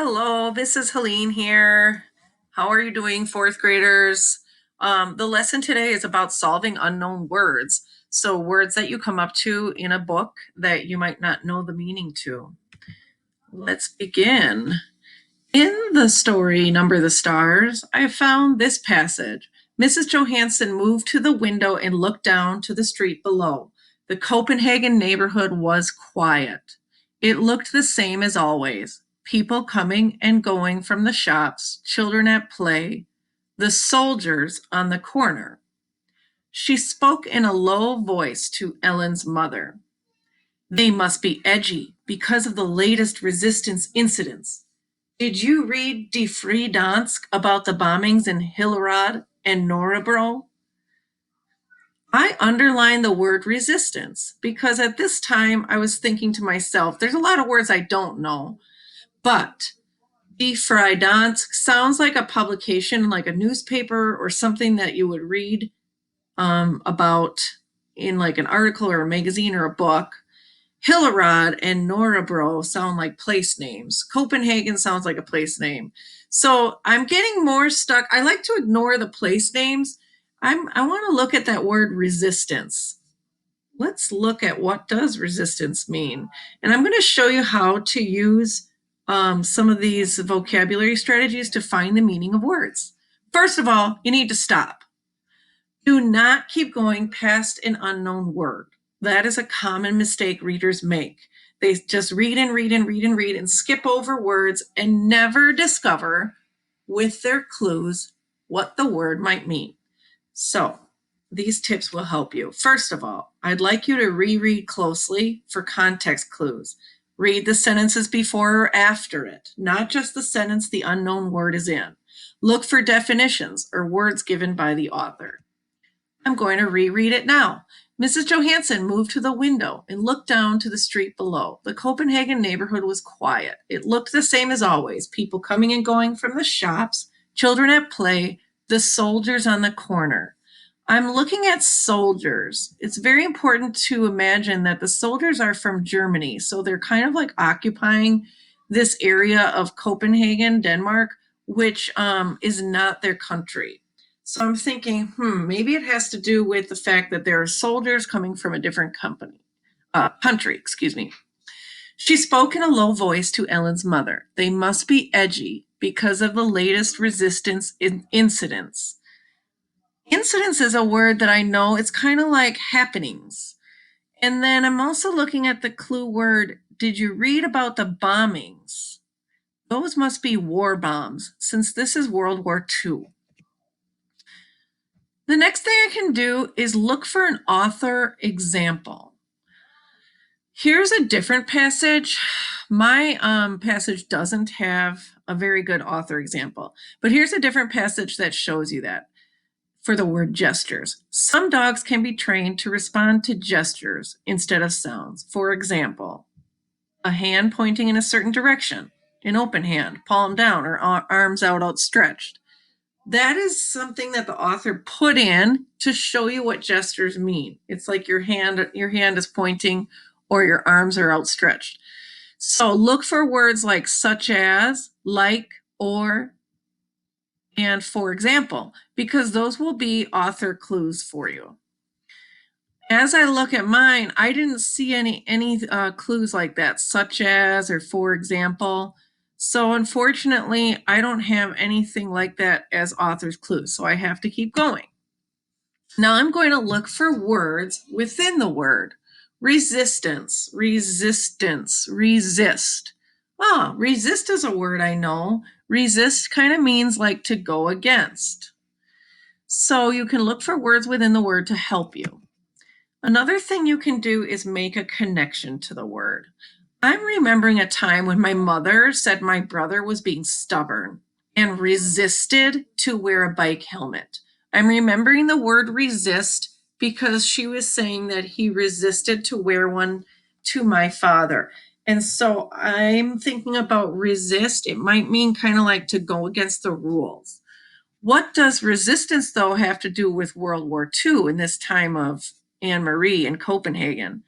Hello, this is Helene here. How are you doing, fourth graders? The lesson today is about solving unknown words. So words that you come up to in a book that you might not know the meaning to. Let's begin. In the story, Number the Stars, I found this passage. Mrs. Johansson moved to the window and looked down to the street below. The Copenhagen neighborhood was quiet. It looked the same as always. People coming and going from the shops, children at play, the soldiers on the corner. She spoke in a low voice to Ellen's mother. They must be edgy because of the latest resistance incidents. Did you read Die Freie Dansk about the bombings in Hillerød and Nørrebro? I underlined the word resistance because at this time I was thinking to myself, there's a lot of words I don't know, but Die Freie Dansk sounds like a publication, like a newspaper or something that you would read about in like an article or a magazine or a book. Hillerød and Nørrebro sound like place names. Copenhagen sounds like a place name. So I'm getting more stuck. I like to ignore the place names. I want to look at that word resistance. Let's look at what does resistance mean. And I'm going to show you how to use some of these vocabulary strategies to find the meaning of words. First of all, you need to stop. Do not keep going past an unknown word. That is a common mistake readers make. They just read and read and read and read and skip over words and never discover with their clues what the word might mean. So these tips will help you. First of all, I'd like you to reread closely for context clues. Read the sentences before or after it, not just the sentence the unknown word is in. Look for definitions or words given by the author. I'm going to reread it now. Mrs. Johansson moved to the window and looked down to the street below. The Copenhagen neighborhood was quiet. It looked the same as always, people coming and going from the shops, children at play, the soldiers on the corner. I'm looking at soldiers. It's very important to imagine that the soldiers are from Germany, so they're kind of like occupying this area of Copenhagen, Denmark, which is not their country. So I'm thinking, maybe it has to do with the fact that there are soldiers coming from a different country, excuse me. She spoke in a low voice to Ellen's mother. They must be edgy because of the latest resistance incidents. Incidents is a word that I know. It's kind of like happenings. And then I'm also looking at the clue word. Did you read about the bombings? Those must be war bombs, since this is World War II. The next thing I can do is look for an author example. Here's a different passage. My passage doesn't have a very good author example, but here's a different passage that shows you that. For the word gestures. Some dogs can be trained to respond to gestures instead of sounds. For example, a hand pointing in a certain direction, an open hand, palm down, or arms out outstretched. That is something that the author put in to show you what gestures mean. It's like your hand is pointing or your arms are outstretched. So look for words like such as, like, or, and for example, because those will be author clues for you. As I look at mine, I didn't see any clues like that, such as or for example. So unfortunately, I don't have anything like that as author's clues, so I have to keep going. Now I'm going to look for words within the word. Resistance, resistance, resist. Resist is a word I know. Resist kind of means like to go against. So you can look for words within the word to help you. Another thing you can do is make a connection to the word. I'm remembering a time when my mother said my brother was being stubborn and resisted to wear a bike helmet. I'm remembering the word resist because she was saying that he resisted to wear one to my father. And so I'm thinking about resist. It might mean kind of like to go against the rules. What does resistance, though, have to do with World War II in this time of Anne Marie in Copenhagen?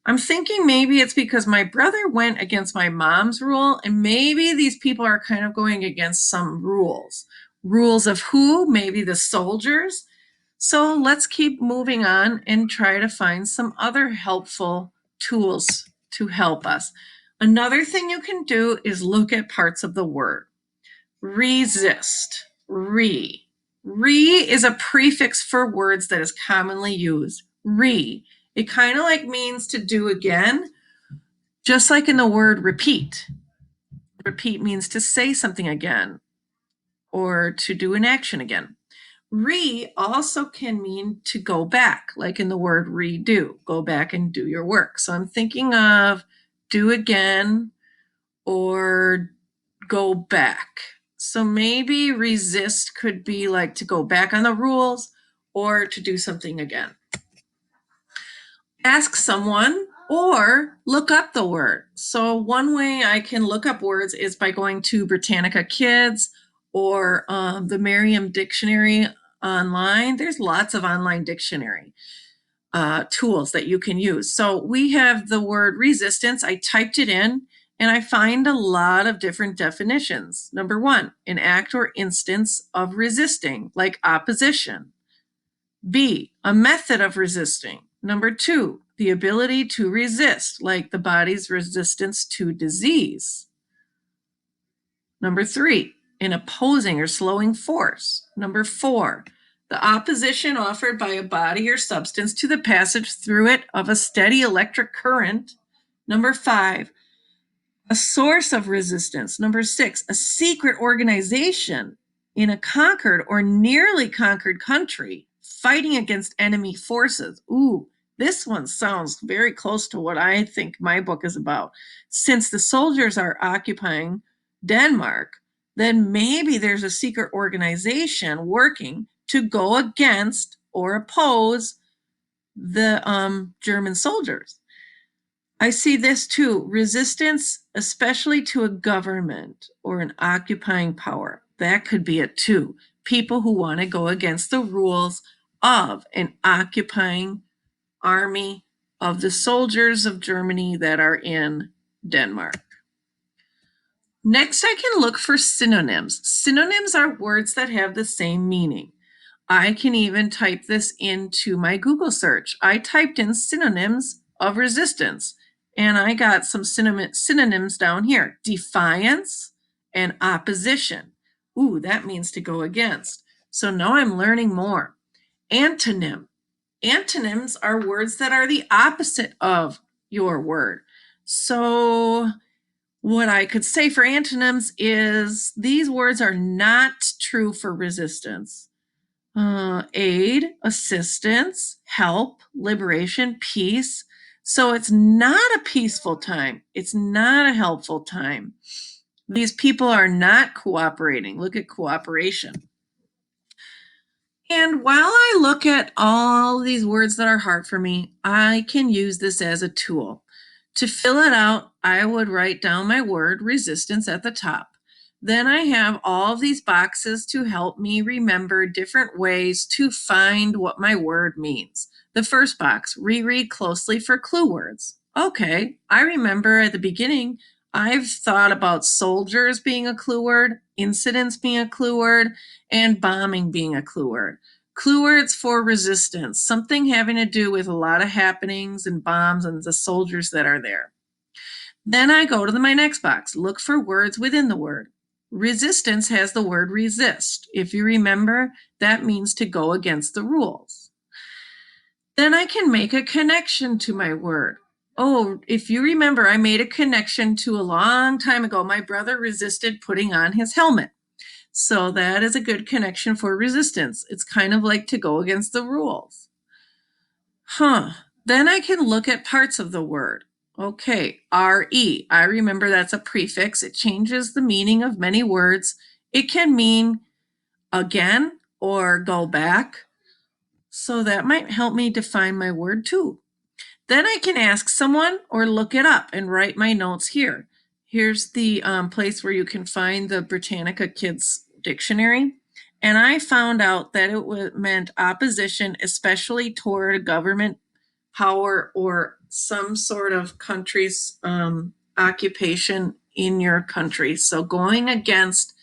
I'm thinking maybe it's because my brother went against my mom's rule, and maybe these people are kind of going against some rules. Rules of who? Maybe the soldiers. So let's keep moving on and try to find some other helpful tools to help us. Another thing you can do is look at parts of the word. Resist, re. Re is a prefix for words that is commonly used. Re. It kind of like means to do again, just like in the word repeat. Repeat means to say something again or to do an action again. Re also can mean to go back, like in the word redo, go back and do your work. So I'm thinking of do again or go back. So maybe resist could be like to go back on the rules or to do something again. Ask someone or look up the word. So one way I can look up words is by going to Britannica Kids or the Merriam Dictionary online. There's lots of online dictionary tools that you can use. So we have the word resistance. I typed it in and I find a lot of different definitions. Number one, an act or instance of resisting, like opposition. B, a method of resisting. Number two, the ability to resist, like the body's resistance to disease. Number three, an opposing or slowing force. Number four, the opposition offered by a body or substance to the passage through it of a steady electric current. Number five, a source of resistance. Number six, a secret organization in a conquered or nearly conquered country fighting against enemy forces. Ooh, this one sounds very close to what I think my book is about. Since the soldiers are occupying Denmark, then maybe there's a secret organization working to go against or oppose the German soldiers. I see this too, resistance, especially to a government or an occupying power. That could be it too. People who want to go against the rules of an occupying army of the soldiers of Germany that are in Denmark. Next, I can look for synonyms. Synonyms are words that have the same meaning. I can even type this into my Google search. I typed in synonyms of resistance and I got some synonyms down here. Defiance and opposition. Ooh, that means to go against. So now I'm learning more. Antonym. Antonyms are words that are the opposite of your word. So what I could say for antonyms is these words are not true for resistance. Aid, assistance, help, liberation, peace. So it's not a peaceful time. It's not a helpful time. These people are not cooperating. Look at cooperation. And while I look at all these words that are hard for me, I can use this as a tool. To fill it out, I would write down my word resistance at the top. Then I have all these boxes to help me remember different ways to find what my word means. The first box, reread closely for clue words. Okay, I remember at the beginning, I've thought about soldiers being a clue word, incidents being a clue word, and bombing being a clue word. Clue words for resistance, something having to do with a lot of happenings and bombs and the soldiers that are there. Then I go to my next box, look for words within the word. Resistance has the word resist. If you remember, that means to go against the rules. Then I can make a connection to my word. Oh, if you remember, I made a connection to a long time ago. My brother resisted putting on his helmet. So that is a good connection for resistance. It's kind of like to go against the rules. Then I can look at parts of the word. Okay, RE. I remember that's a prefix. It changes the meaning of many words. It can mean again or go back. So that might help me define my word too. Then I can ask someone or look it up and write my notes here. Here's the place where you can find the Britannica Kids Dictionary. And I found out that it meant opposition, especially toward a government power or some sort of country's occupation in your country. So going against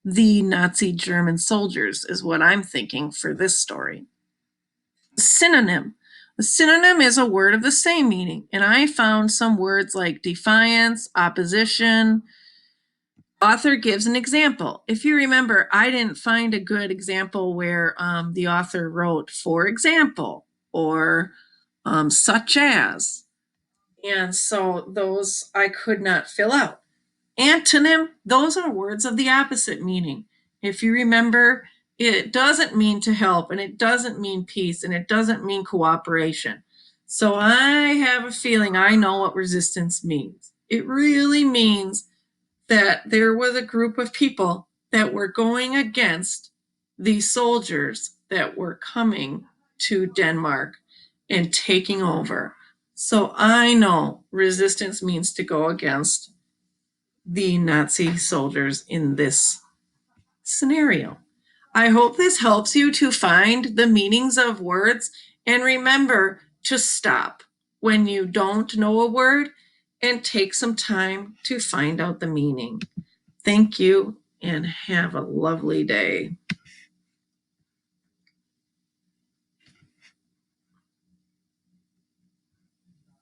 the Nazi German soldiers is what I'm thinking for this story. Synonym. A synonym is a word of the same meaning, and I found some words like defiance, opposition. Author gives an example. If you remember, I didn't find a good example where the author wrote, for example, or such as. And so those I could not fill out. Antonym, those are words of the opposite meaning. If you remember, it doesn't mean to help, and it doesn't mean peace, and it doesn't mean cooperation. So I have a feeling I know what resistance means. It really means that there was a group of people that were going against the soldiers that were coming to Denmark and taking over. So I know resistance means to go against the Nazi soldiers in this scenario. I hope this helps you to find the meanings of words, and remember to stop when you don't know a word and take some time to find out the meaning. Thank you and have a lovely day.